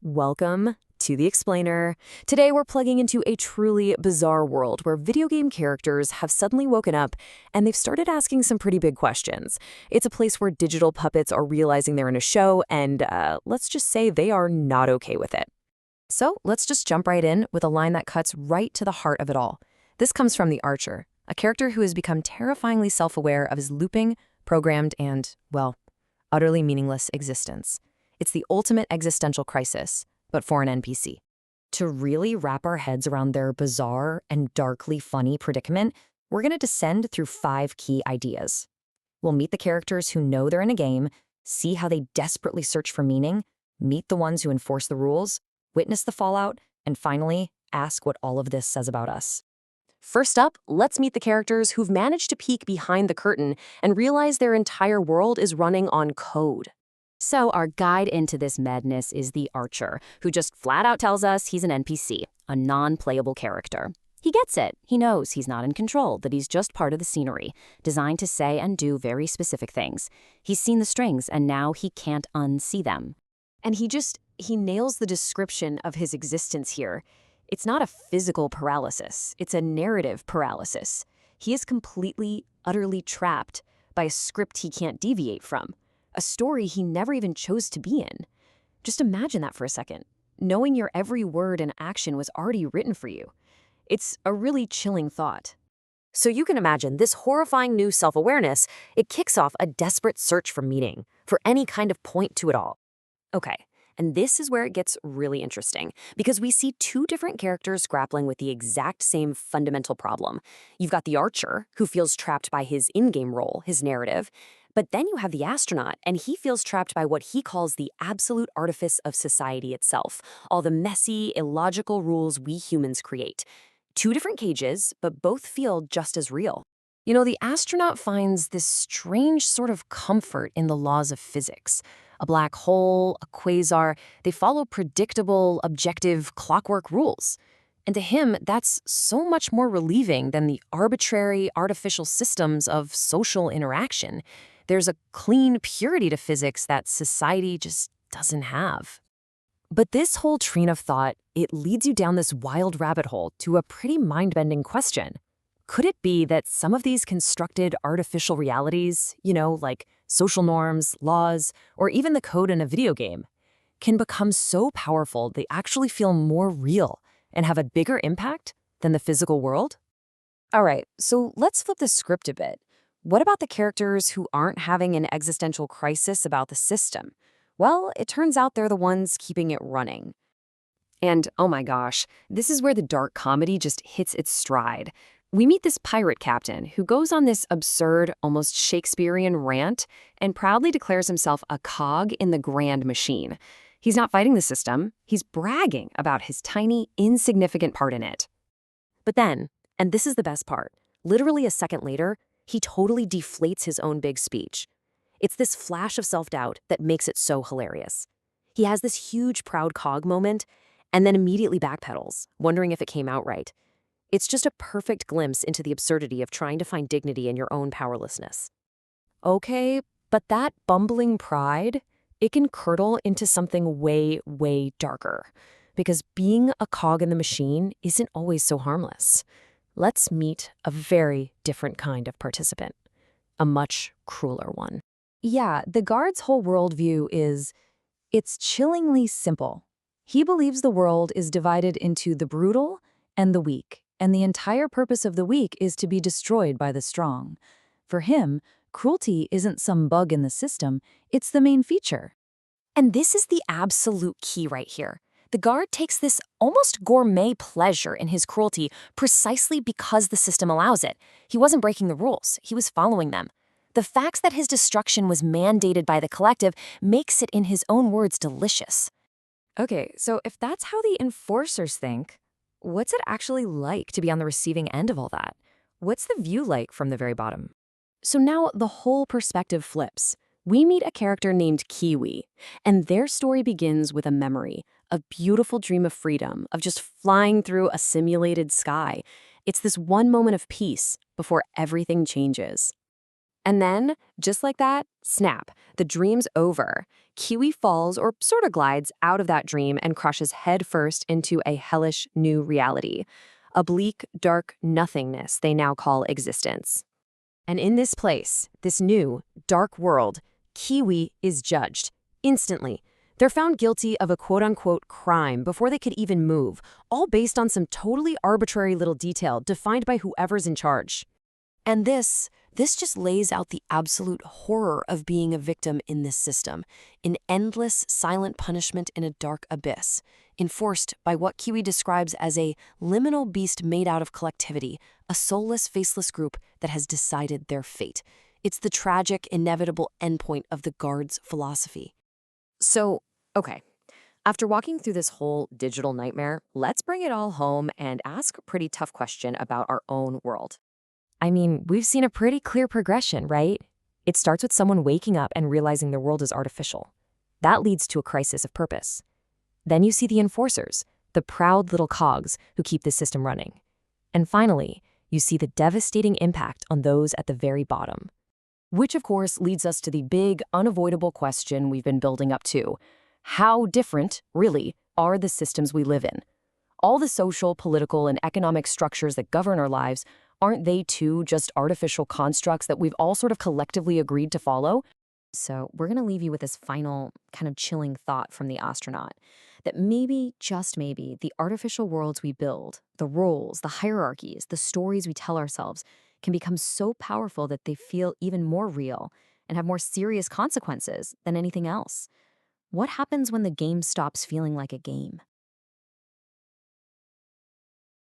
Welcome to the Explainer. Today we're plugging into a truly bizarre world where video game characters have suddenly woken up and they've started asking some pretty big questions. It's a place where digital puppets are realizing they're in a show and let's just say they are not okay with it. So let's just jump right in with a line that cuts right to the heart of it all. This comes from the Archer, a character who has become terrifyingly self-aware of his looping, programmed, and, well, utterly meaningless existence. It's the ultimate existential crisis, but for an NPC. To really wrap our heads around their bizarre and darkly funny predicament, we're going to descend through 5 key ideas. We'll meet the characters who know they're in a game, see how they desperately search for meaning, meet the ones who enforce the rules, witness the fallout, and finally, ask what all of this says about us. First up, let's meet the characters who've managed to peek behind the curtain and realize their entire world is running on code. So our guide into this madness is the Archer, who just flat out tells us he's an NPC, a non-playable character. He gets it. He knows he's not in control, that he's just part of the scenery, designed to say and do very specific things. He's seen the strings, and now he can't unsee them. And he nails the description of his existence here. It's not a physical paralysis. It's a narrative paralysis. He is completely, utterly trapped by a script he can't deviate from. A story he never even chose to be in. Just imagine that for a second, knowing your every word and action was already written for you. It's a really chilling thought. So you can imagine this horrifying new self-awareness, it kicks off a desperate search for meaning, for any kind of point to it all. Okay, and this is where it gets really interesting, because we see 2 different characters grappling with the exact same fundamental problem. You've got the Archer, who feels trapped by his in-game role, his narrative, but then you have the astronaut, and he feels trapped by what he calls the absolute artifice of society itself, all the messy, illogical rules we humans create. 2 different cages, but both feel just as real. You know, the astronaut finds this strange sort of comfort in the laws of physics. A black hole, a quasar, they follow predictable, objective, clockwork rules. And to him, that's so much more relieving than the arbitrary, artificial systems of social interaction. There's a clean purity to physics that society just doesn't have. But this whole train of thought, it leads you down this wild rabbit hole to a pretty mind-bending question. Could it be that some of these constructed artificial realities, like social norms, laws, or even the code in a video game, can become so powerful they actually feel more real and have a bigger impact than the physical world? All right, so let's flip the script a bit. What about the characters who aren't having an existential crisis about the system? Well, it turns out they're the ones keeping it running. And oh my gosh, this is where the dark comedy just hits its stride. We meet this pirate captain who goes on this absurd, almost Shakespearean rant and proudly declares himself a cog in the grand machine. He's not fighting the system, he's bragging about his tiny, insignificant part in it. But then, and this is the best part, literally a second later, he totally deflates his own big speech. It's this flash of self-doubt that makes it so hilarious. He has this huge proud cog moment and then immediately backpedals, wondering if it came out right. It's just a perfect glimpse into the absurdity of trying to find dignity in your own powerlessness. Okay, but that bumbling pride, it can curdle into something way, way darker. Because being a cog in the machine isn't always so harmless. Let's meet a very different kind of participant, a much crueler one. Yeah, the guard's whole worldview it's chillingly simple. He believes the world is divided into the brutal and the weak, and the entire purpose of the weak is to be destroyed by the strong. For him, cruelty isn't some bug in the system, it's the main feature. And this is the absolute key right here. The guard takes this almost gourmet pleasure in his cruelty precisely because the system allows it. He wasn't breaking the rules, he was following them. The fact that his destruction was mandated by the collective makes it, in his own words, delicious. Okay, so if that's how the enforcers think, what's it actually like to be on the receiving end of all that? What's the view like from the very bottom? So now the whole perspective flips. We meet a character named Kiwi, and their story begins with a memory, a beautiful dream of freedom, of just flying through a simulated sky. It's this one moment of peace before everything changes. And then, just like that, snap, the dream's over. Kiwi falls or sort of glides out of that dream and crushes headfirst into a hellish new reality. A bleak, dark nothingness they now call existence. And in this place, this new, dark world, Kiwi is judged. Instantly. They're found guilty of a quote-unquote crime before they could even move, all based on some totally arbitrary little detail defined by whoever's in charge. And this just lays out the absolute horror of being a victim in this system, an endless, silent punishment in a dark abyss, enforced by what Kiwi describes as a liminal beast made out of collectivity, a soulless, faceless group that has decided their fate. It's the tragic, inevitable endpoint of the Guard's philosophy. So, okay, after walking through this whole digital nightmare, let's bring it all home and ask a pretty tough question about our own world. I mean, we've seen a pretty clear progression, right? It starts with someone waking up and realizing their world is artificial. That leads to a crisis of purpose. Then you see the enforcers, the proud little cogs who keep the system running. And finally, you see the devastating impact on those at the very bottom. Which, of course, leads us to the big, unavoidable question we've been building up to. How different, really, are the systems we live in? All the social, political, and economic structures that govern our lives, aren't they too just artificial constructs that we've all sort of collectively agreed to follow? So we're going to leave you with this final kind of chilling thought from the astronaut, that maybe, just maybe, the artificial worlds we build, the roles, the hierarchies, the stories we tell ourselves, can become so powerful that they feel even more real and have more serious consequences than anything else. What happens when the game stops feeling like a game?